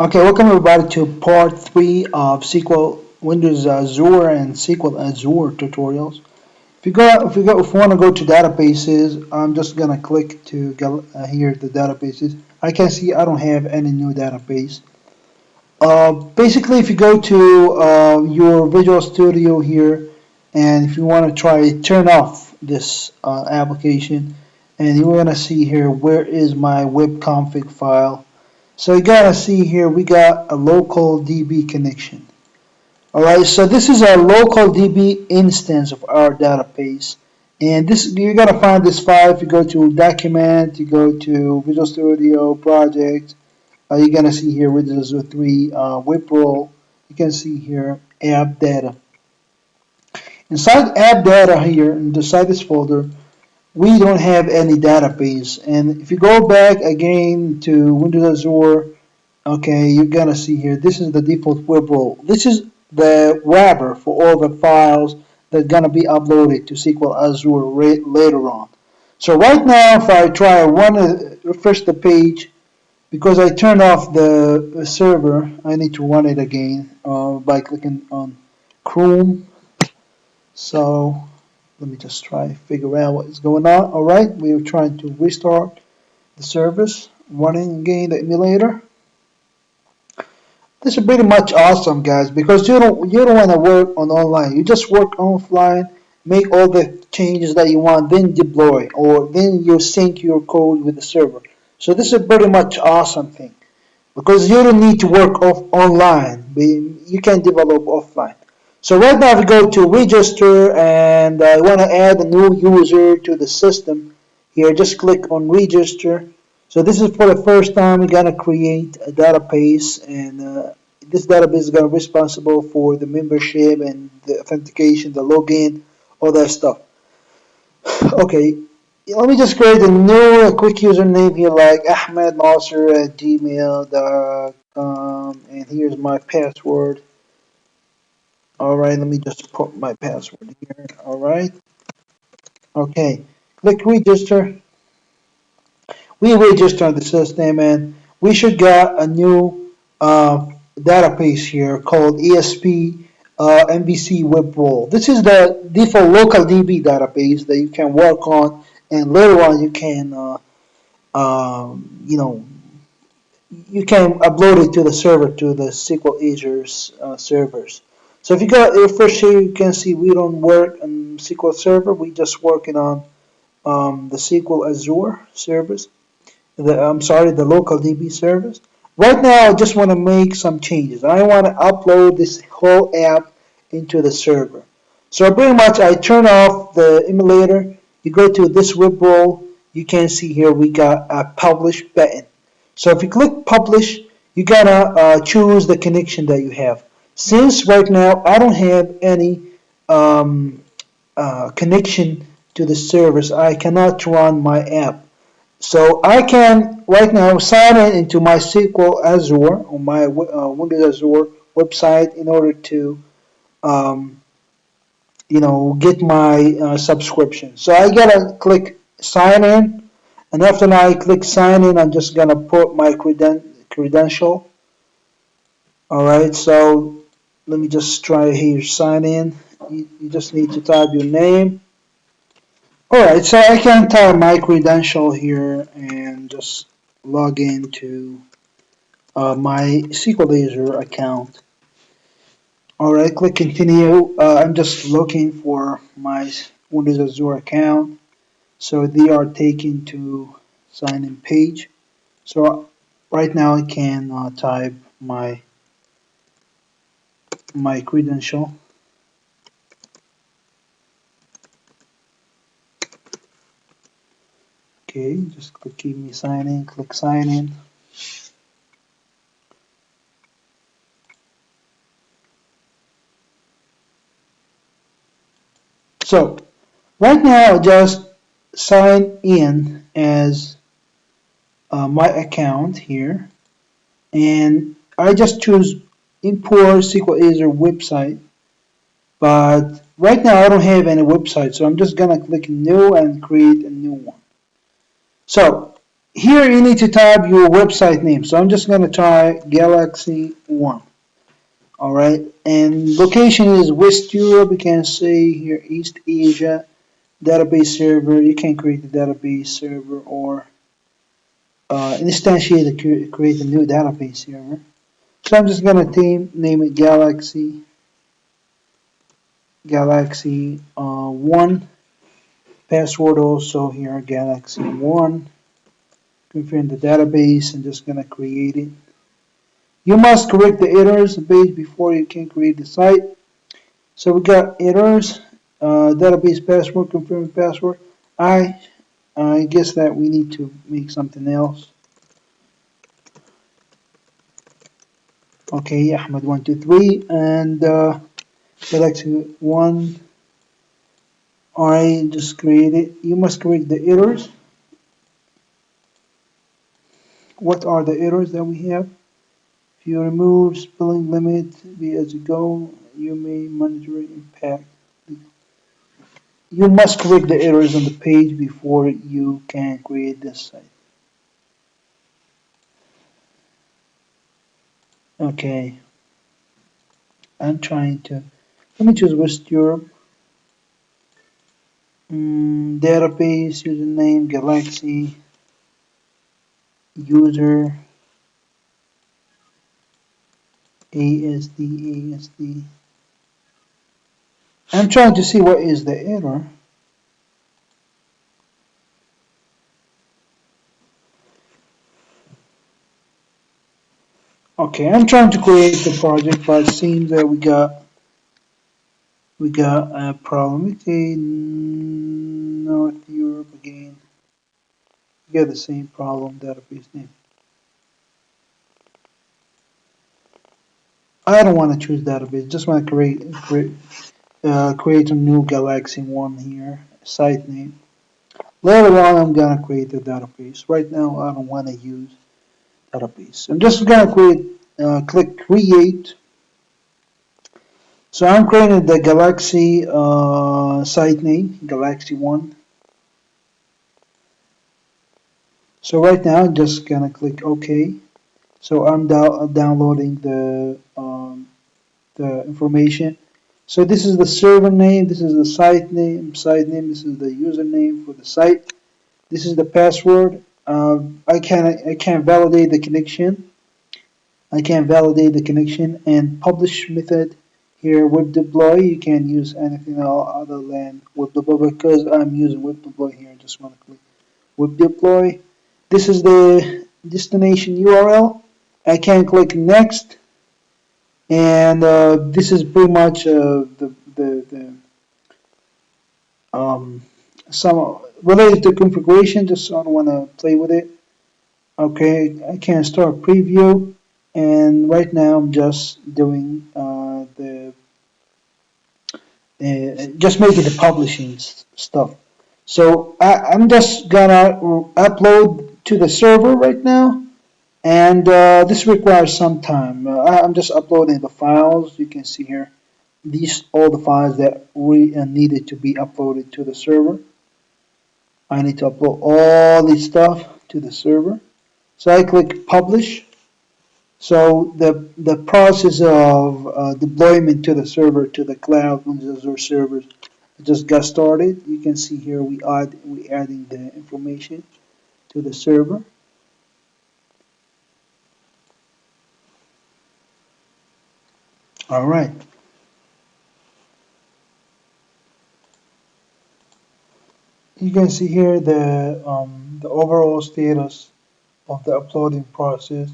Okay, welcome everybody to part 3 of SQL Windows Azure and SQL Azure tutorials. If you want to go to databases, I'm just gonna click to get here the databases. I can see I don't have any new database. Basically, if you go to your Visual Studio here, and if you want to try turn off this application, and you're gonna see here where is my web config file. So you gotta see here we got a local DB connection. Alright, so this is a local DB instance of our database. And this you're gonna find this file if you go to document, you go to Visual Studio project, you're gonna see here Windows 3 whip roll. You can see here app data. Inside app data here, inside this folder, we don't have any database. And if you go back again to Windows Azure, okay, you're gonna see here, this is the default web role. This is the wrapper for all the files that are gonna be uploaded to SQL Azure later on. So right now, if I try refresh the page, because I turned off the server, I need to run it again by clicking on Chrome. So let me just try to figure out what is going on. All right, we're trying to restart the service, running again the emulator. This is pretty much awesome, guys, because you don't want to work on online. You just work offline, make all the changes that you want, then deploy, or then you sync your code with the server. So this is pretty much awesome thing because you don't need to work online. You can develop offline. So right now, if you go to register and I want to add a new user to the system, here just click on register. So this is for the first time we're gonna create a database, and this database is gonna be responsible for the membership and the authentication, the login, all that stuff. Okay, let me just create a quick username here like Ahmad Naser at gmail.com, and here's my password. All right, let me just put my password here. All right, okay, click register. We register the system, and we should get a new database here called ESP MVC Web Role. This is the default local DB database that you can work on, and later on you can, you know, you can upload it to the server, to the SQL Azure's servers. So if you go refresh here, you can see we don't work on SQL Server. We just working on the SQL Azure service. I'm sorry, the local DB service. Right now, I just want to make some changes. I want to upload this whole app into the server. So pretty much, I turn off the emulator. You go to this web role. You can see here we got a publish button. So if you click publish, you gotta choose the connection that you have. Since right now I don't have any um, connection to the service, I cannot run my app. So I can right now sign in into my SQL Azure or my Windows Azure website in order to um, get my subscription. So I gotta click sign in, and after I click sign in, I'm just gonna put my credential. All right, so let me just try here sign in. You just need to type your name. All right, so I can type my credential here and just log into my SQL Azure account. All right, click continue. I'm just looking for my Windows Azure account. So they are taken to sign in page. So right now I can type my credential. Okay, just click give me sign in, click sign in. So right now I just sign in as my account here, and I just choose import SQL Azure website. But right now I don't have any website, so I'm just gonna click new and create a new one. So Here you need to type your website name. So I'm just going to try Galaxy One. All right, and location is West Europe. You can say here East Asia. Database server. You can create a database server or instantiate create a new database server. So I'm just gonna name it Galaxy One. Password also here Galaxy One. Confirm the database and just gonna create it. You must correct the errors the page before you can create the site. So we got errors, database password, confirm password. I guess that we need to make something else. Okay, Ahmad 123 and Galaxy 1. Alright, just create it. You must correct the errors. What are the errors that we have? If you remove spelling limit, be as you go, you may monitor impact. You must correct the errors on the page before you can create this site. Okay, I'm trying to. Let me choose West Europe. Database, username, Galaxy, user, ASD. I'm trying to see what is the error. Okay, I'm trying to create the project, but it seems that we got a problem. Okay, North Europe again. We got the same problem. Database name. I don't want to choose database. Just want to create a new Galaxy One here. Site name. Later on, I'm gonna create the database. Right now, I don't want to use database. I'm just gonna click create. So I'm creating the Galaxy site name, Galaxy One. So right now, I'm just gonna click OK. So I'm downloading the information. So this is the server name. This is the site name. This is the username for the site. This is the password. I can validate the connection. I can validate the connection and publish method here web deploy. You can use anything other than web deploy because I'm using web deploy here. I just want to click web deploy. This is the destination URL. I can click next, and this is pretty much the some related to configuration. Just I don't want to play with it. Okay, I can start preview, and right now I'm just doing just making the publishing stuff. So I'm just gonna upload to the server right now, and this requires some time. I'm just uploading the files. You can see here these all the files that we needed to be uploaded to the server. I need to upload all this stuff to the server. So I click publish. So the process of deployment to the server to the cloud on the Azure servers just got started. You can see here we adding the information to the server. All right. You can see here the overall status of the uploading process.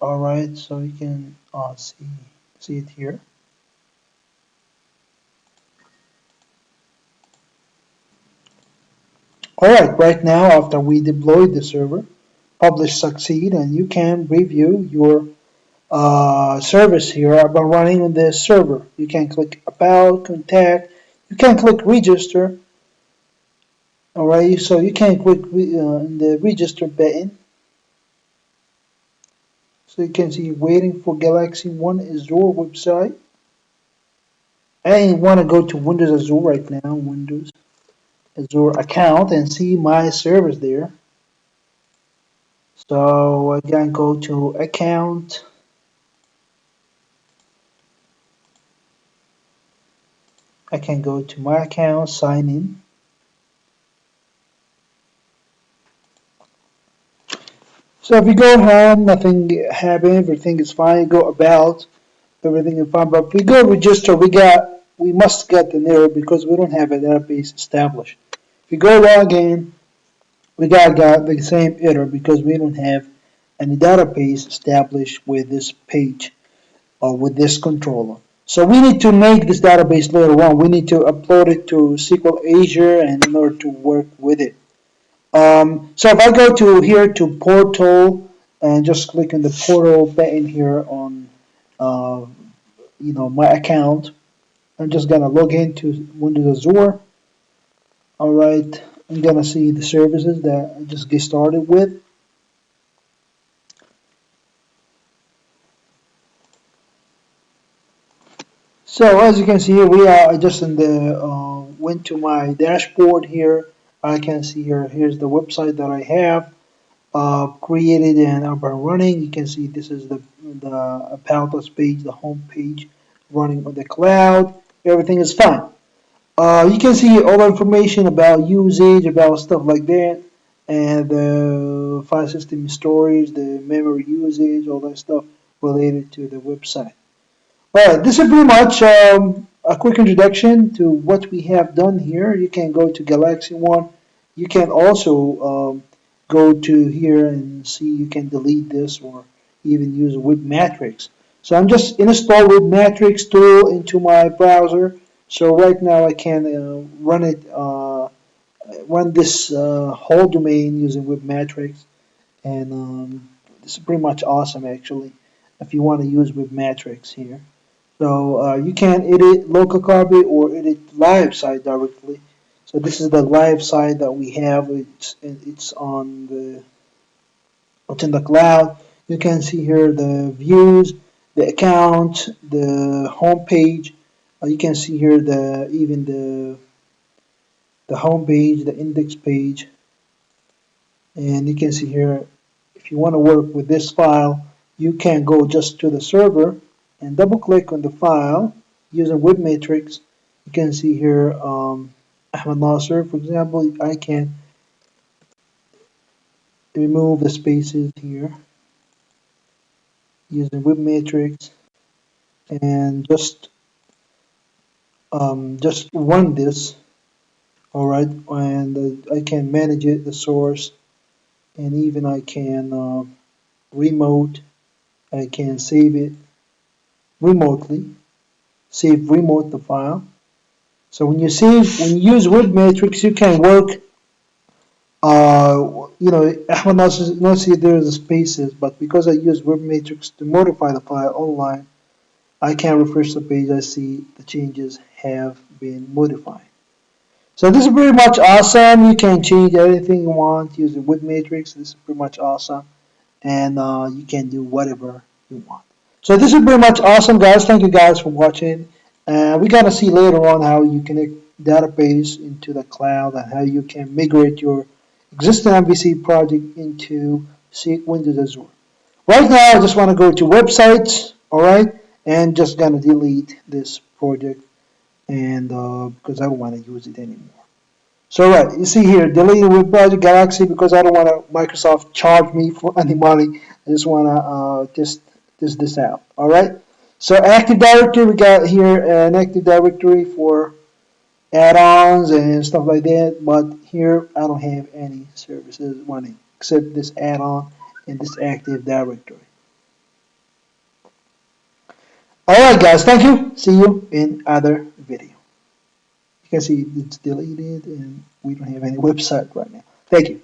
All right, so you can see it here. All right now after we deployed the server, publish succeed, and you can review your service here by running on the server. You can click about, contact, you can click register. All right, so you can click the register button. So you can see waiting for Galaxy One Azure website. I want to go to Windows Azure right now, Windows Azure account, and see my service there. So again, go to account. I can go to my account, sign in. So if you go home, nothing happened, everything is fine. Go about, everything is fine. But if we go register, we must get an error because we don't have a database established. If we go log in, we got the same error because we don't have any database established with this page or with this controller. So we need to make this database later on. We need to upload it to SQL Azure and in order to work with it. So if I go to here to portal and just click on the portal button here on uh, my account, I'm just gonna log into Windows Azure. All right, I'm gonna see the services that I just get started with. So as you can see here, we are just in the went to my dashboard here. I can see here. Here's the website that I have created and up and running. You can see this is the about us page, the home page, running on the cloud. Everything is fine. You can see all the information about usage, about stuff like that, and the file system storage, the memory usage, all that stuff related to the website. Alright, this is pretty much a quick introduction to what we have done here. You can go to Galaxy One. You can also go to here and see you can delete this or even use Web Matrix. So I'm just install Web Matrix tool into my browser. So right now I can run this whole domain using Web Matrix, and this is pretty much awesome actually. If you want to use Web Matrix here. So you can edit local copy or edit live site directly. So this is the live site that we have. It's in the cloud. You can see here the views, the account, the home page. You can see here even the home page, the index page, and you can see here if you want to work with this file, you can go just to the server and double click on the file using Web Matrix. You can see here Ahmad Naser, for example. I can remove the spaces here using Web Matrix and just run this. All right, and I can manage it, the source, and even I can remote. I can save it remotely. Save remote the file. So when you use Web Matrix, you can work. Ahmad not see there is spaces, but because I use Web Matrix to modify the file online, I can refresh the page. I see the changes have been modified. So this is pretty much awesome. You can change anything you want using Web Matrix. This is pretty much awesome, and you can do whatever you want. So this is pretty much awesome, guys. Thank you guys for watching. We're gonna see later on how you connect database into the cloud and how you can migrate your existing MVC project into Windows Azure. Right now, I just want to go to websites, all right, and just gonna delete this project and because I don't want to use it anymore. So right, you see here, deleted with Project Galaxy because I don't want to Microsoft charge me for any money. I just want to test this out. All right. So Active Directory, we got here an Active Directory for add-ons and stuff like that. But here I don't have any services running except this add-on and this Active Directory. All right, guys. Thank you. See you in other video. You can see it's deleted and we don't have any website right now. Thank you.